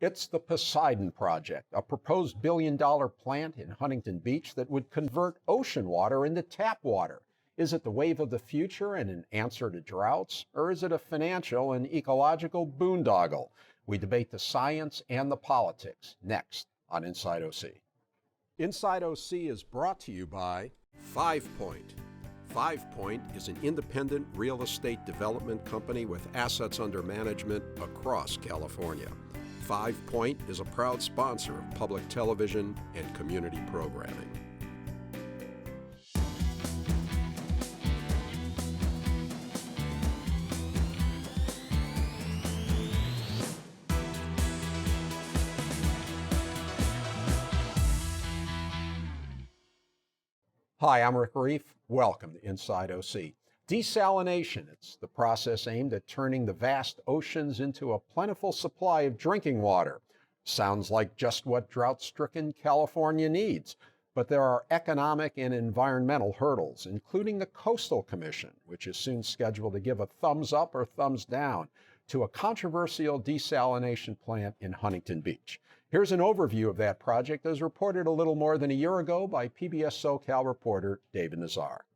It's the Poseidon Project, a proposed billion-dollar plant in Huntington Beach that would convert ocean water into tap water. Is it the wave of the future and an answer to droughts, or is it a financial and ecological boondoggle? We debate the science and the politics next on Inside OC. Inside OC is brought to you by 5 Point. 5 Point is an independent real estate development company with assets under management across California. 5 Point is a proud sponsor of public television and community programming. Hi, I'm Rick Reiff. Welcome to Inside OC. Desalination, it's the process aimed at turning the vast oceans into a plentiful supply of drinking water. Sounds like just what drought-stricken California needs. But there are economic and environmental hurdles, including the Coastal Commission, which is soon scheduled to give a thumbs up or thumbs down to a controversial desalination plant in Huntington Beach. Here's an overview of that project as reported a little more than a year ago by PBS SoCal reporter David Nazar.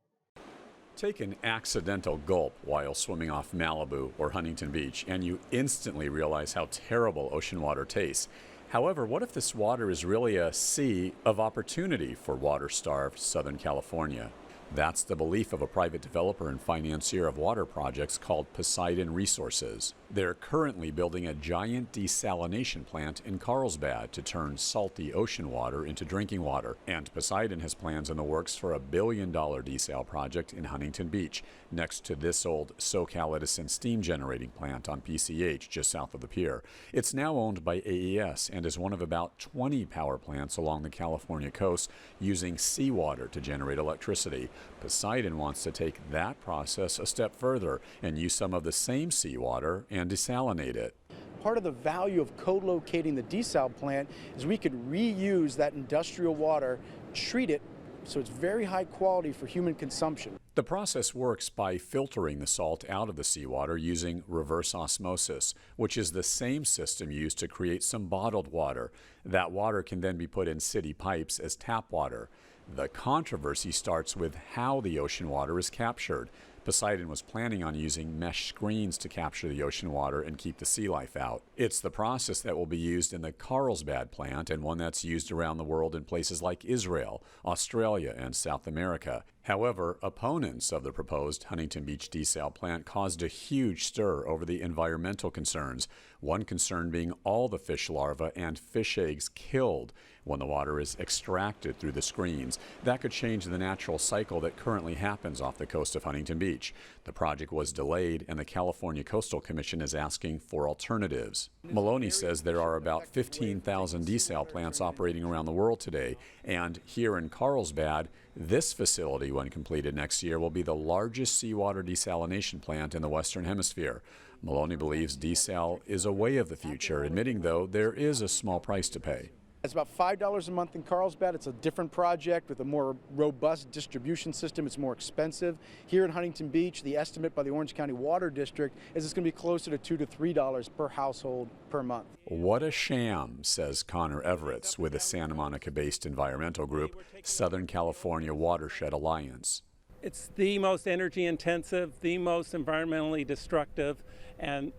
Take an accidental gulp while swimming off Malibu or Huntington Beach, and you instantly realize how terrible ocean water tastes. However, what if this water is really a sea of opportunity for water-starved Southern California? That's the belief of a private developer and financier of water projects called Poseidon Resources. They're currently building a giant desalination plant in Carlsbad to turn salty ocean water into drinking water. And Poseidon has plans in the works for a $1 billion desal project in Huntington Beach, next to this old SoCal Edison steam generating plant on PCH just south of the pier. It's now owned by AES and is one of about 20 power plants along the California coast using seawater to generate electricity. Poseidon wants to take that process a step further and use some of the same seawater and desalinate it. Part of the value of co-locating the desal plant is we could reuse that industrial water, treat it so it's very high quality for human consumption. The process works by filtering the salt out of the seawater using reverse osmosis, which is the same system used to create some bottled water. That water can then be put in city pipes as tap water. The controversy starts with how the ocean water is captured. Poseidon was planning on using mesh screens to capture the ocean water and keep the sea life out. It's the process that will be used in the Carlsbad plant and one that's used around the world in places like Israel, Australia, and South America. However, opponents of the proposed Huntington Beach desal plant caused a huge stir over the environmental concerns, one concern being all the fish larvae and fish eggs killed when the water is extracted through the screens. That could change the natural cycle that currently happens off the coast of Huntington Beach. The project was delayed, and the California Coastal Commission is asking for alternatives. Maloni says there are about 15,000 desal plants operating around the world today, and here in Carlsbad, this facility, when completed next year, will be the largest seawater desalination plant in the Western Hemisphere. Maloni believes desal is a way of the future, admitting, though, there is a small price to pay. It's about $5 a month in Carlsbad. It's a different project with a more robust distribution system. It's more expensive. Here in Huntington Beach, the estimate by the Orange County Water District is it's going to be closer to $2 to $3 per household per month. What a sham, says Connor Everetts with the Santa Monica-based environmental group, Southern California Watershed Alliance. It's the most energy intensive, the most environmentally destructive, and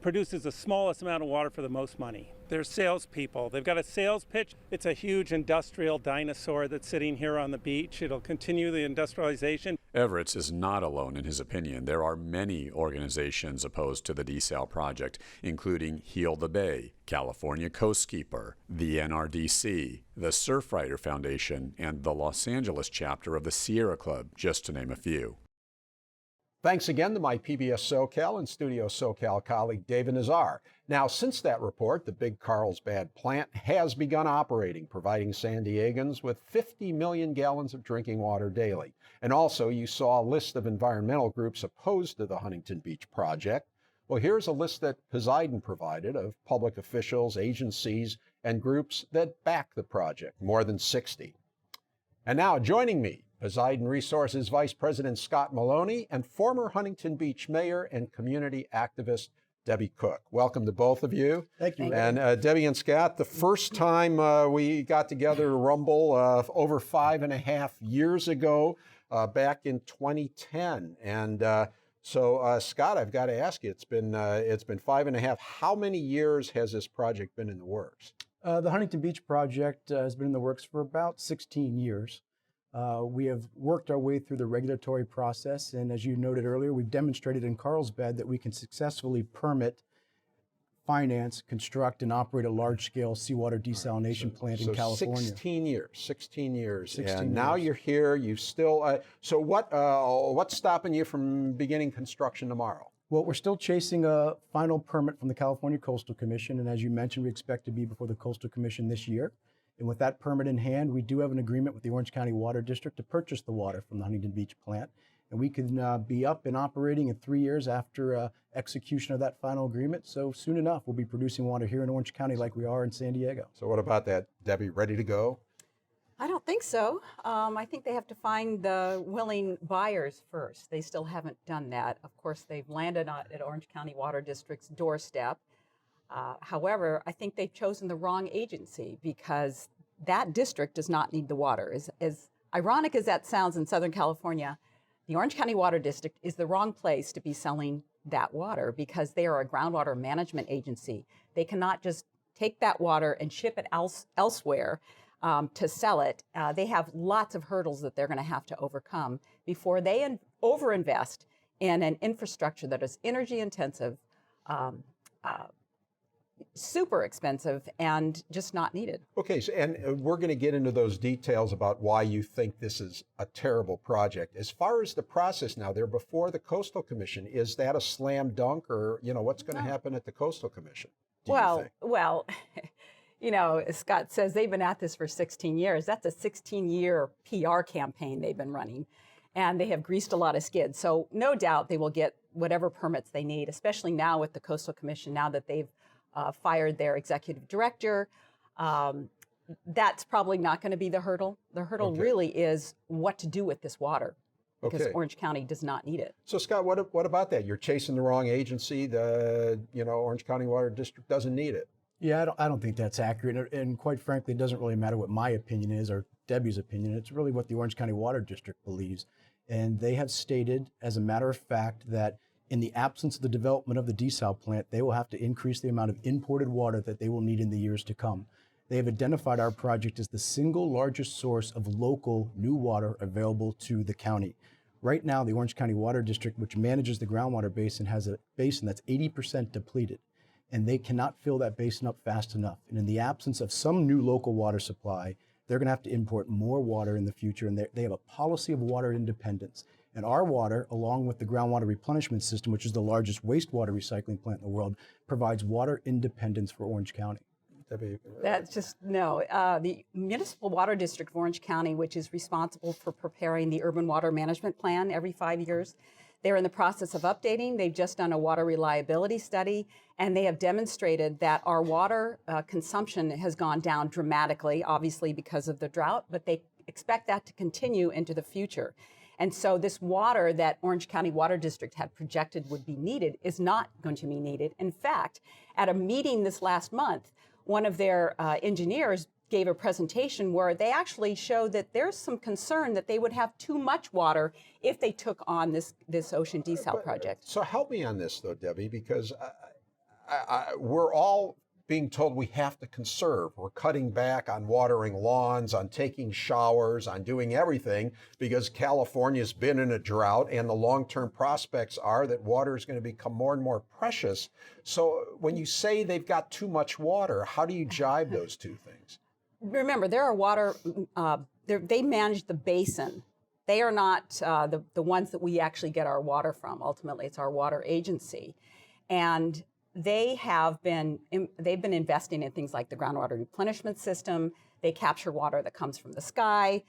produces the smallest amount of water for the most money. They're salespeople. They've got a sales pitch. It's a huge industrial dinosaur that's sitting here on the beach. It'll continue the industrialization. Everetts is not alone in his opinion. There are many organizations opposed to the desal project, including Heal the Bay, California Coastkeeper, the NRDC, the Surfrider Foundation, and the Los Angeles chapter of the Sierra Club, just to name a few. Thanks again to my PBS SoCal and Studio SoCal colleague David Nazar. Now, since that report, the big Carlsbad plant has begun operating, providing San Diegans with 50 million gallons of drinking water daily. And also, you saw a list of environmental groups opposed to the Huntington Beach project. Well, here's a list that Poseidon provided of public officials, agencies, and groups that back the project, more than 60. And now, joining me, Poseidon Resources Vice President Scott Maloni and former Huntington Beach Mayor and community activist Debbie Cook. Welcome to both of you. Thank you. And Debbie and Scott, the first time we got together to Rumble over 5.5 years ago, back in 2010. And so Scott, I've got to ask you, it's been 5.5. How many years has this project been in the works? The Huntington Beach project has been in the works for about 16 years. We have worked our way through the regulatory process, and as you noted earlier, we've demonstrated in Carlsbad that we can successfully permit, finance, construct, and operate a large-scale seawater desalination plant in California. 16 years. 16 years. 16 and now years. you're here. You still. So what's stopping you from beginning construction tomorrow? Well, we're still chasing a final permit from the California Coastal Commission, and as you mentioned, we expect to be before the Coastal Commission this year. And with that permit in hand, we do have an agreement with the Orange County Water District to purchase the water from the Huntington Beach plant. And we can be up and operating in 3 years after execution of that final agreement. So soon enough, we'll be producing water here in Orange County like we are in San Diego. So what about that, Debbie? Ready to go? I don't think so. I think they have to find the willing buyers first. They still haven't done that. Of course, they've landed at Orange County Water District's doorstep. However, I think they've chosen the wrong agency because that district does not need the water. As ironic as that sounds in Southern California, the Orange County Water District is the wrong place to be selling that water because they are a groundwater management agency. They cannot just take that water and ship it elsewhere to sell it. They have lots of hurdles that they're going to have to overcome before they overinvest in an infrastructure that is energy intensive, super expensive, and just not needed. Okay, so, and we're going to get into those details about why you think this is a terrible project. As far as the process now, they're before the Coastal Commission. Is that a slam dunk, or what's going to happen at the Coastal Commission? Well, as Scott says, they've been at this for 16 years. That's a 16-year PR campaign they've been running, and they have greased a lot of skids. So no doubt they will get whatever permits they need, especially now with the Coastal Commission, now that they've fired their executive director. That's probably not going to be the hurdle. The hurdle really is what to do with this water, because Orange County does not need it. So Scott, what about that? You're chasing the wrong agency. The Orange County Water District doesn't need it. Yeah, I don't think that's accurate. And quite frankly, it doesn't really matter what my opinion is or Debbie's opinion. It's really what the Orange County Water District believes. And they have stated, as a matter of fact, that in the absence of the development of the desal plant, they will have to increase the amount of imported water that they will need in the years to come. They have identified our project as the single largest source of local new water available to the county. Right now, the Orange County Water District, which manages the groundwater basin, has a basin that's 80% depleted, and they cannot fill that basin up fast enough. And in the absence of some new local water supply, they're going to have to import more water in the future, and they have a policy of water independence. And our water, along with the groundwater replenishment system, which is the largest wastewater recycling plant in the world, provides water independence for Orange County. That's just, no. The Municipal Water District of Orange County, which is responsible for preparing the Urban Water Management Plan every 5 years, they're in the process of updating. They've just done a water reliability study, and they have demonstrated that our water consumption has gone down dramatically, obviously because of the drought, but they expect that to continue into the future. And so this water that Orange County Water District had projected would be needed is not going to be needed. In fact, at a meeting this last month, one of their engineers gave a presentation where they actually showed that there's some concern that they would have too much water if they took on this ocean desal project. So help me on this, though, Debbie, because we're all being told we have to conserve. We're cutting back on watering lawns, on taking showers, on doing everything because California's been in a drought and the long-term prospects are that water is going to become more and more precious. So when you say they've got too much water, how do you jibe those two things? Remember, there are water, they manage the basin. They are not the ones that we actually get our water from. Ultimately, it's our water agency. And they've been investing in things like the groundwater replenishment system. They capture water that comes from the sky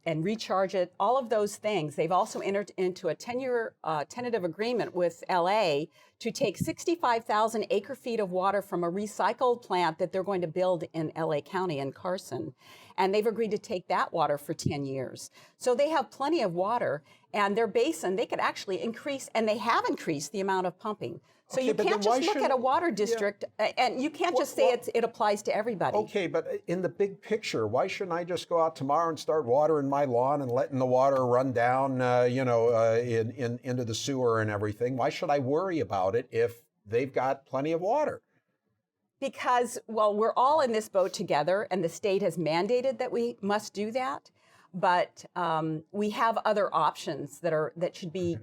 and recharge it, all of those things. They've also entered into a 10-year tentative agreement with LA to take 65,000 acre-feet of water from a recycled plant that they're going to build in LA County in Carson. And they've agreed to take that water for 10 years. So they have plenty of water, and their basin, they could actually increase, and they have increased the amount of pumping. So you can't just look at a water district, and you can't just say it applies to everybody. Okay, but in the big picture, why shouldn't I just go out tomorrow and start watering my lawn and letting the water run down, into the sewer and everything? Why should I worry about it if they've got plenty of water? Because, well, we're all in this boat together, and the state has mandated that we must do that. But we have other options that should be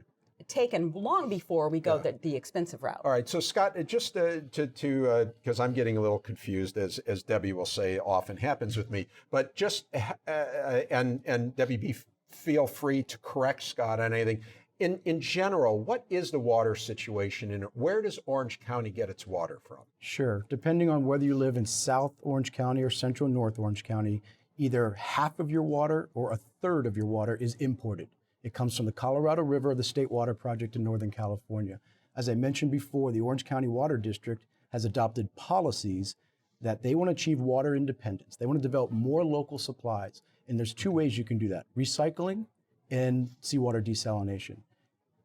taken long before we go the expensive route. All right, so Scott, just to because I'm getting a little confused, as Debbie will say often happens with me, but just and Debbie, feel free to correct Scott on anything. In general, what is the water situation, and where does Orange County get its water from? Sure. Depending on whether you live in South Orange County or Central North Orange County, either half of your water or a third of your water is imported. It comes from the Colorado River, the State Water Project in Northern California. As I mentioned before, the Orange County Water District has adopted policies that they want to achieve water independence. They want to develop more local supplies. And there's two ways you can do that: recycling and seawater desalination.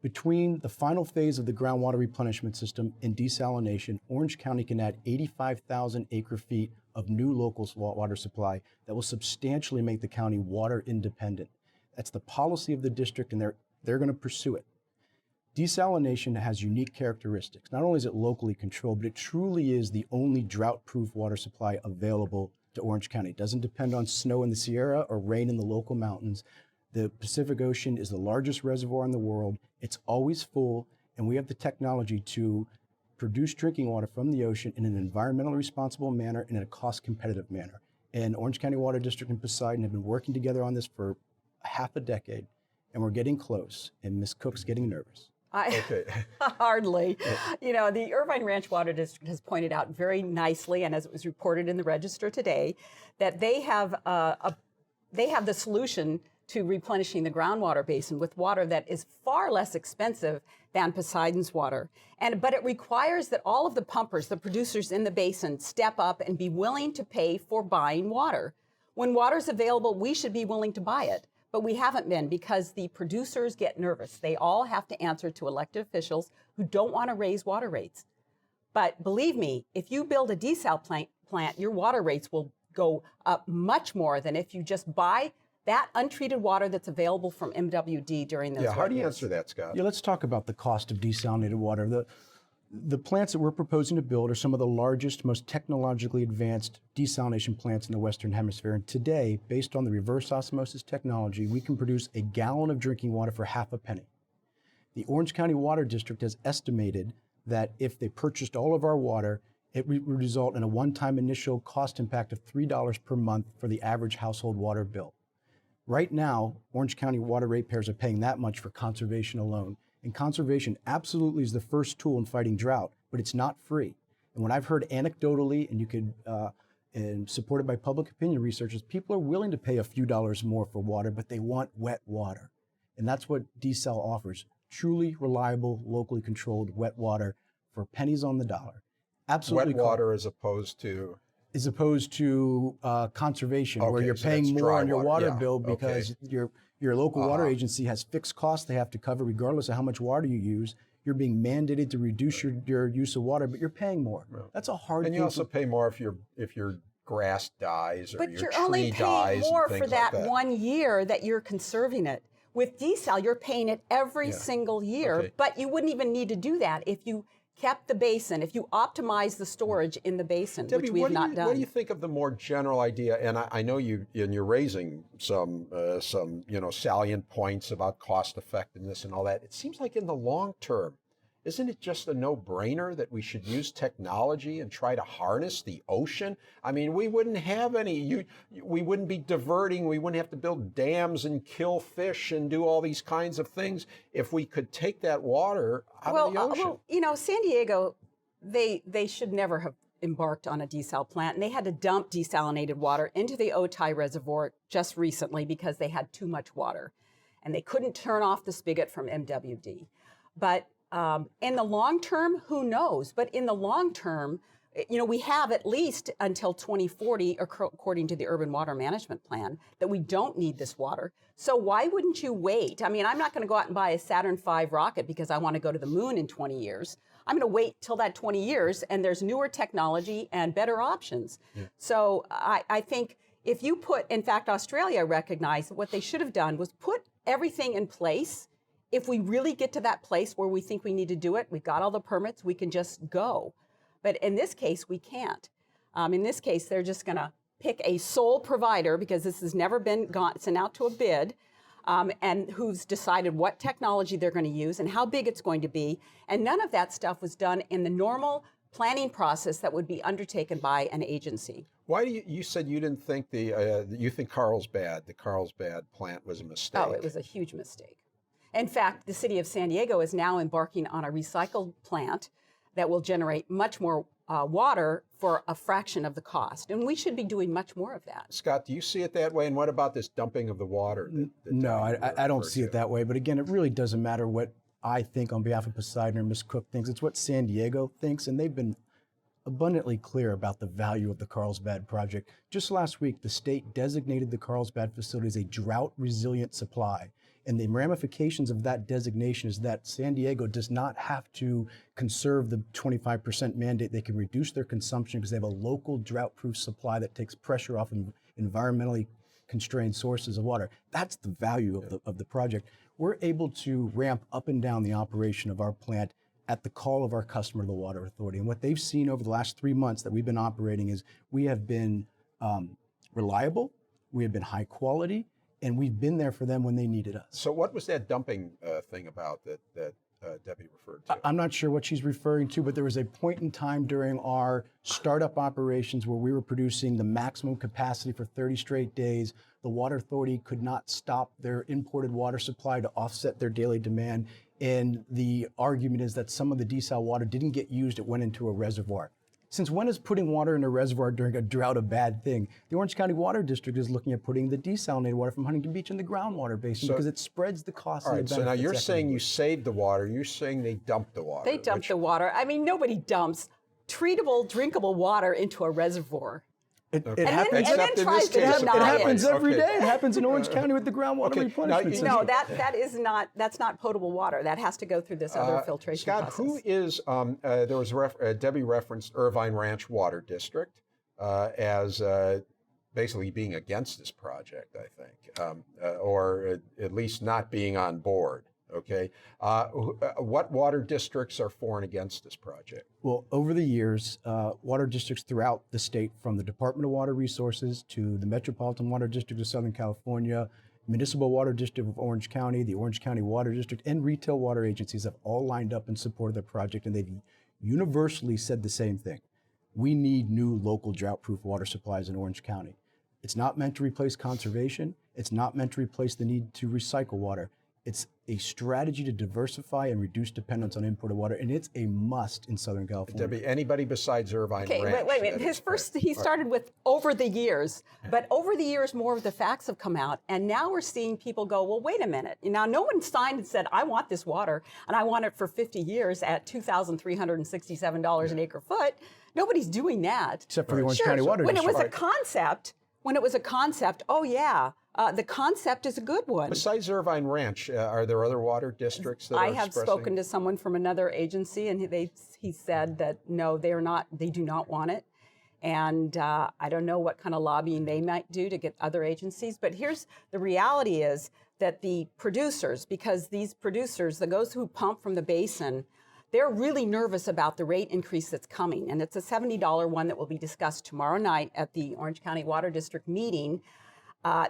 Between the final phase of the groundwater replenishment system and desalination, Orange County can add 85,000 acre-feet of new local water supply that will substantially make the county water independent. That's the policy of the district, and they're going to pursue it. Desalination has unique characteristics. Not only is it locally controlled, but it truly is the only drought-proof water supply available to Orange County. It doesn't depend on snow in the Sierra or rain in the local mountains. The Pacific Ocean is the largest reservoir in the world. It's always full, and we have the technology to produce drinking water from the ocean in an environmentally responsible manner and in a cost-competitive manner. And Orange County Water District and Poseidon have been working together on this for half a decade, and we're getting close, and Ms. Cook's getting nervous. Okay. Hardly. You know, the Irvine Ranch Water District has pointed out very nicely, and as it was reported in the Register today, that they have the solution to replenishing the groundwater basin with water that is far less expensive than Poseidon's water. But it requires that all of the pumpers, the producers in the basin, step up and be willing to pay for buying water. When water's available, we should be willing to buy it. But we haven't been, because the producers get nervous. They all have to answer to elected officials who don't want to raise water rates. But believe me, if you build a desal plant, your water rates will go up much more than if you just buy that untreated water that's available from MWD during those how do you years. answer that, Scott? Yeah, let's talk about the cost of desalinated water. The plants that we're proposing to build are some of the largest, most technologically advanced desalination plants in the Western Hemisphere. And today, based on the reverse osmosis technology, we can produce a gallon of drinking water for half a penny. The Orange County Water District has estimated that if they purchased all of our water, it would result in a one-time initial cost impact of $3 per month for the average household water bill. Right now, Orange County water ratepayers are paying that much for conservation alone. And conservation absolutely is the first tool in fighting drought, but it's not free. And when I've heard anecdotally, and you could, and supported by public opinion researchers, people are willing to pay a few dollars more for water, but they want wet water. And that's what desal offers: truly reliable, locally controlled wet water for pennies on the dollar. Absolutely. Wet water as opposed to conservation, okay, where you're so paying that's more dry on your water water. bill because your local water agency has fixed costs they have to cover regardless of how much water you use. You're being mandated to reduce your use of water, but you're paying more. That's a hard thing. And you also pay more if your grass dies or But your you're tree only paying dies more and for things that like that. 1 year that you're conserving it. With desal, you're paying it every single year, Okay. but you wouldn't even need to do that if you kept the basin, if you optimize the storage in the basin, Debbie, which we have not done. What do you think of the more general idea? And I know you're raising some salient points about cost effectiveness and all that. It seems like in the long term, isn't it just a no-brainer that we should use technology and try to harness the ocean? I mean, we wouldn't have we wouldn't be diverting, we wouldn't have to build dams and kill fish and do all these kinds of things if we could take that water out of the ocean. San Diego, they should never have embarked on a desal plant, and they had to dump desalinated water into the Otay Reservoir just recently because they had too much water, and they couldn't turn off the spigot from MWD. But In the long term, who knows? But in the long term, we have at least until 2040, according to the Urban Water Management Plan, that we don't need this water. So why wouldn't you wait? I mean, I'm not going to go out and buy a Saturn V rocket because I want to go to the moon in 20 years. I'm going to wait till that 20 years, and there's newer technology and better options. Yeah. So I think if you in fact, Australia recognized what they should have done was put everything in place. If we really get to that place where we think we need to do it, we've got all the permits, we can just go. But in this case, we can't. In this case, they're just going to pick a sole provider, because this has never been sent out to a bid, and who's decided what technology they're going to use and how big it's going to be. And none of that stuff was done in the normal planning process that would be undertaken by an agency. Why do you said you didn't think you think the Carlsbad plant was a mistake? Oh, it was a huge mistake. In fact, the city of San Diego is now embarking on a recycled plant that will generate much more water for a fraction of the cost. And we should be doing much more of that. Scott, do you see it that way? And what about this dumping of the water? No, I don't see it that way. But again, it really doesn't matter what I think on behalf of Poseidon or Ms. Cook thinks. It's what San Diego thinks. And they've been abundantly clear about the value of the Carlsbad project. Just last week, the state designated the Carlsbad facility as a drought-resilient supply. And the ramifications of that designation is that San Diego does not have to conserve the 25% mandate. They can reduce their consumption because they have a local drought-proof supply that takes pressure off environmentally constrained sources of water. That's the value of the project. We're able to ramp up and down the operation of our plant at the call of our customer, the Water Authority. And what they've seen over the last 3 months that we've been operating is we have been reliable, we have been high quality, and we've been there for them when they needed us. So what was that dumping thing about that Debbie referred to? I'm not sure what she's referring to, but there was a point in time during our startup operations where we were producing the maximum capacity for 30 straight days. The Water Authority could not stop their imported water supply to offset their daily demand. And the argument is that some of the desal water didn't get used, it went into a reservoir. Since when is putting water in a reservoir during a drought a bad thing? The Orange County Water District is looking at putting the desalinated water from Huntington Beach in the groundwater basin because it spreads the cost and the benefits. So now you're saying you saved the water. You're saying they dumped the water. They dumped the water. I mean, nobody dumps treatable, drinkable water into a reservoir. It happens every day. It happens in Orange County with the groundwater replenishment system. No, that's not potable water. That has to go through this other filtration Scott, process. who is, there was Debbie referenced Irvine Ranch Water District as basically being against this project, I think, or at least not being on board. Okay, what water districts are for and against this project? Well, over the years, water districts throughout the state, from the Department of Water Resources to the Metropolitan Water District of Southern California, Municipal Water District of Orange County, the Orange County Water District, and retail water agencies have all lined up in support of the project, and they've universally said the same thing. We need new local drought-proof water supplies in Orange County. It's not meant to replace conservation. It's not meant to replace the need to recycle water. It's a strategy to diversify and reduce dependence on imported water, and it's a must in Southern California. Debbie, anybody besides Irvine Ranch? Okay, wait a minute. He started with over the years, but over the years, more of the facts have come out, and now we're seeing people go, well, wait a minute. Now, no one signed and said, I want this water, and I want it for 50 years at $2,367 an acre foot. Nobody's doing that. Except for the Orange County Water District. When it was a concept, oh yeah, the concept is a good one. Besides Irvine Ranch, are there other water districts that I have spoken to someone from another agency, and he said that no, they do not want it. And I don't know what kind of lobbying they might do to get other agencies. But here's the reality is that the producers, because these producers, those who pump from the basin, they're really nervous about the rate increase that's coming. And it's a $70 one that will be discussed tomorrow night at the Orange County Water District meeting.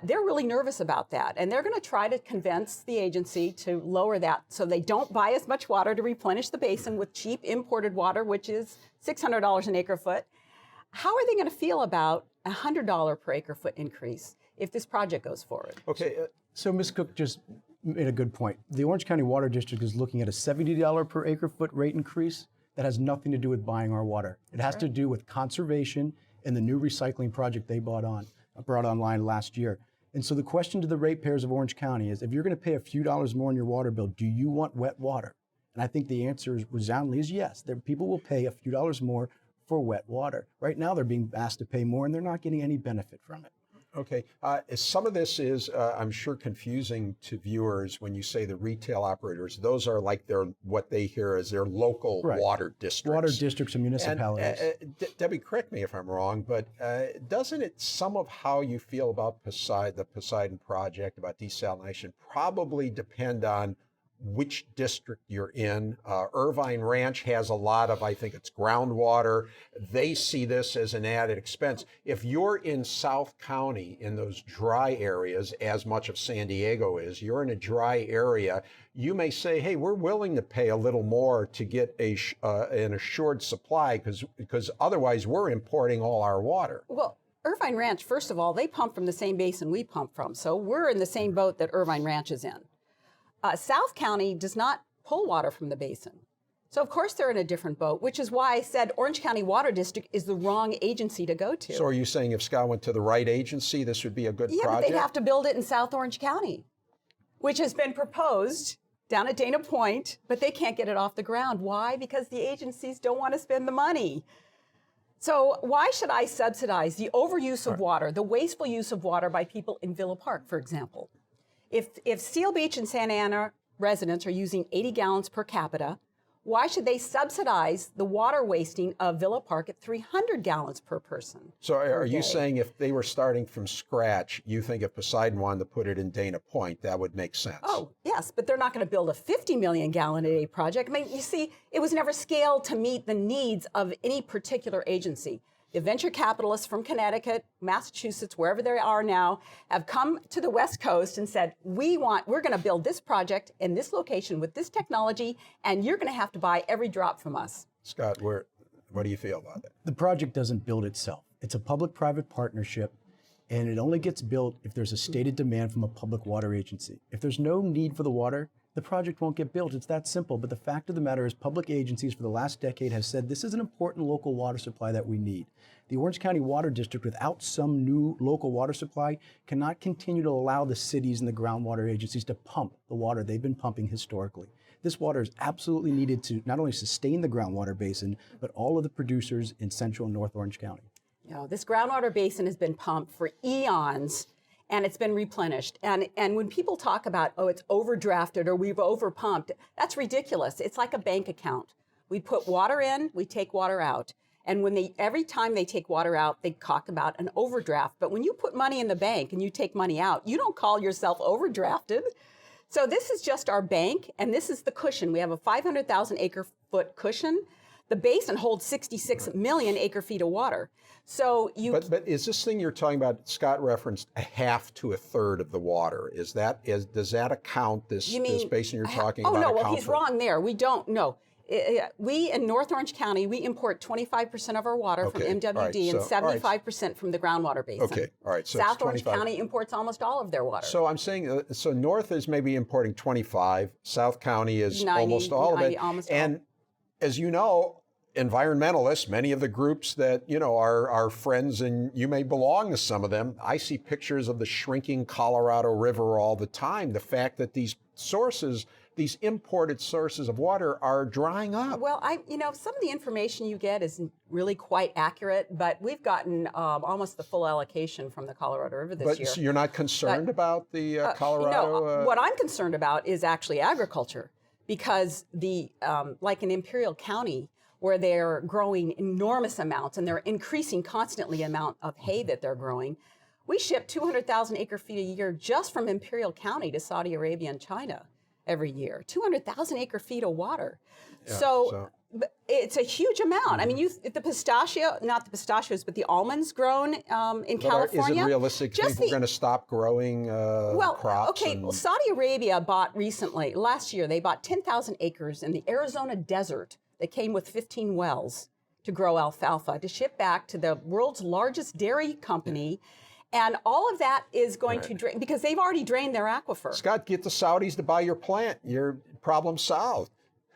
They're really nervous about that. And they're going to try to convince the agency to lower that so they don't buy as much water to replenish the basin with cheap imported water, which is $600 an acre foot. How are they going to feel about a $100 per acre foot increase if this project goes forward? Okay. So Ms. Cook just made a good point. The Orange County Water District is looking at a $70 per acre foot rate increase that has nothing to do with buying our water. It has to do with conservation and the new recycling project they brought online last year. And so the question to the ratepayers of Orange County is, if you're going to pay a few dollars more on your water bill, do you want wet water? And I think the answer is resoundingly is yes. People will pay a few dollars more for wet water. Right now, they're being asked to pay more, and they're not getting any benefit from it. Okay. Some of this is, I'm sure, confusing to viewers when you say the retail operators. Those are like what they hear as their local water districts. Water districts and municipalities. And, Debbie, correct me if I'm wrong, but doesn't it, some of how you feel about the Poseidon project, about desalination, probably depend on which district you're in? Irvine Ranch has a lot of, I think it's groundwater. They see this as an added expense. If you're in South County, in those dry areas, as much of San Diego is, you're in a dry area, you may say, hey, we're willing to pay a little more to get an assured supply because otherwise we're importing all our water. Well, Irvine Ranch, first of all, they pump from the same basin we pump from. So we're in the same boat that Irvine Ranch is in. South County does not pull water from the basin. So of course they're in a different boat, which is why I said Orange County Water District is the wrong agency to go to. So are you saying if Scott went to the right agency, this would be a good project? Yeah, but they'd have to build it in South Orange County, which has been proposed down at Dana Point, but they can't get it off the ground. Why? Because the agencies don't want to spend the money. So why should I subsidize the overuse of water, the wasteful use of water by people in Villa Park, for example? If Steel Beach and Santa Ana residents are using 80 gallons per capita, why should they subsidize the water wasting of Villa Park at 300 gallons per person? So are you saying if they were starting from scratch, you think if Poseidon wanted to put it in Dana Point, that would make sense? Oh, yes, but they're not going to build a 50 million gallon a day project. I mean, you see, it was never scaled to meet the needs of any particular agency. The venture capitalists from Connecticut, Massachusetts, wherever they are now, have come to the West Coast and said, we're going to build this project in this location with this technology, and you're going to have to buy every drop from us. Scott, what do you feel about that? The project doesn't build itself. It's a public-private partnership, and it only gets built if there's a stated demand from a public water agency. If there's no need for the water, the project won't get built. It's that simple. But the fact of the matter is public agencies for the last decade have said this is an important local water supply that we need. The Orange County Water District, without some new local water supply, cannot continue to allow the cities and the groundwater agencies to pump the water they've been pumping historically. This water is absolutely needed to not only sustain the groundwater basin, but all of the producers in Central and North Orange County. You know, this groundwater basin has been pumped for eons, and it's been replenished. And when people talk about, oh, it's overdrafted or we've overpumped, that's ridiculous. It's like a bank account. We put water in, we take water out. And every time they take water out, they talk about an overdraft. But when you put money in the bank and you take money out, you don't call yourself overdrafted. So this is just our bank, and this is the cushion. We have a 500,000 acre foot cushion. The basin holds 66 million acre feet of water. So But is this thing you're talking about, Scott referenced a half to a third of the water. Does that account this basin you're talking about? Oh, no, well, he's wrong there. We don't, no. We in North Orange County, we import 25% of our water from MWD and 75% from the groundwater basin. Okay, all right. So South Orange County imports almost all of their water. So I'm saying, so North is maybe importing 25, South County is almost all of it. And as you know, environmentalists, many of the groups that, are friends, and you may belong to some of them, I see pictures of the shrinking Colorado River all the time. The fact that these imported sources of water are drying up. Well, some of the information you get isn't really quite accurate, but we've gotten almost the full allocation from the Colorado River this year. But you're not concerned about the Colorado? No, what I'm concerned about is actually agriculture, because like in Imperial County, where they're growing enormous amounts and they're increasing constantly the amount of hay that they're growing, we ship 200,000 acre feet a year just from Imperial County to Saudi Arabia and China every year. 200,000 acre feet of water. Yeah, so it's a huge amount. Mm-hmm. I mean, not the pistachios, but the almonds grown in California. Is it realistic to think we're going to stop growing crops? Okay, well, Saudi Arabia bought recently, last year, they bought 10,000 acres in the Arizona desert that came with 15 wells to grow alfalfa to ship back to the world's largest dairy company. And all of that is going to drain, because they've already drained their aquifer. Scott, get the Saudis to buy your plant. Your problem solved.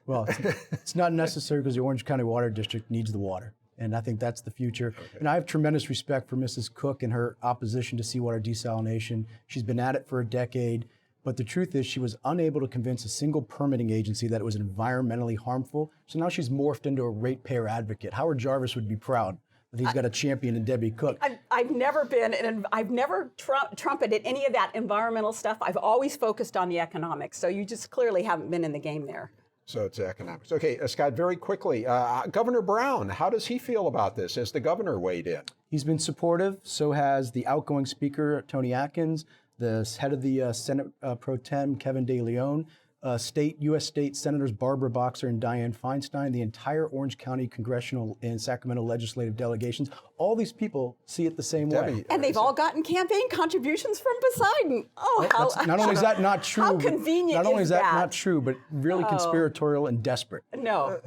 Well, it's not necessary because the Orange County Water District needs the water. And I think that's the future. Okay. And I have tremendous respect for Mrs. Cook and her opposition to seawater desalination. She's been at it for a decade. But the truth is she was unable to convince a single permitting agency that it was environmentally harmful. So now she's morphed into a ratepayer advocate. Howard Jarvis would be proud that he's got a champion in Debbie Cook. I've never been, and I've never trumpeted any of that environmental stuff. I've always focused on the economics. So you just clearly haven't been in the game there. So it's economics. Okay, Scott, very quickly, Governor Brown, how does he feel about this? Has the governor weighed in? He's been supportive. So has the outgoing speaker, Tony Atkins, the head of the Senate Pro Tem, Kevin De Leon, U.S. State Senators Barbara Boxer and Dianne Feinstein, the entire Orange County congressional and Sacramento legislative delegations. All these people see it the same way. And they've all gotten campaign contributions from Poseidon. Oh, how not only is that not true, how convenient not only is that that not true, but really conspiratorial and desperate. No,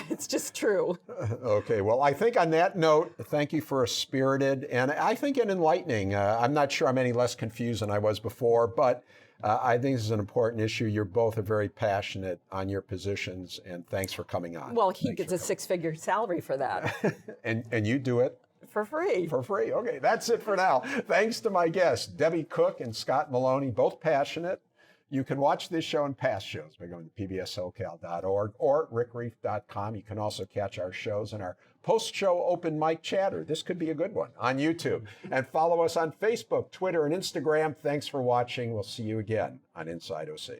it's just true. Okay, well, I think on that note, thank you for a spirited and I think an enlightening. I'm not sure I'm any less confused than I was before, but I think this is an important issue. You both are very passionate on your positions, and thanks for coming on. Well, he gets a six-figure salary for that. and you do it? For free. For free. Okay, that's it for now. Thanks to my guests, Debbie Cook and Scott Maloni, both passionate. You can watch this show and past shows by going to pbssocal.org or rickreiff.com. You can also catch our shows in our post-show open mic chatter. This could be a good one on YouTube. And follow us on Facebook, Twitter, and Instagram. Thanks for watching. We'll see you again on Inside OC.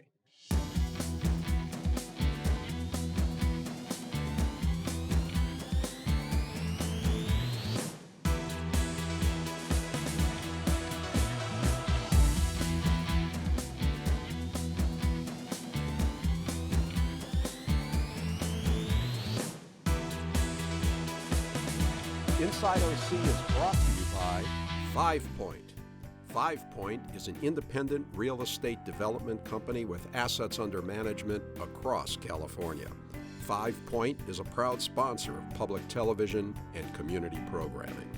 Inside OC is brought to you by 5 Point. 5 Point is an independent real estate development company with assets under management across California. 5 Point is a proud sponsor of public television and community programming.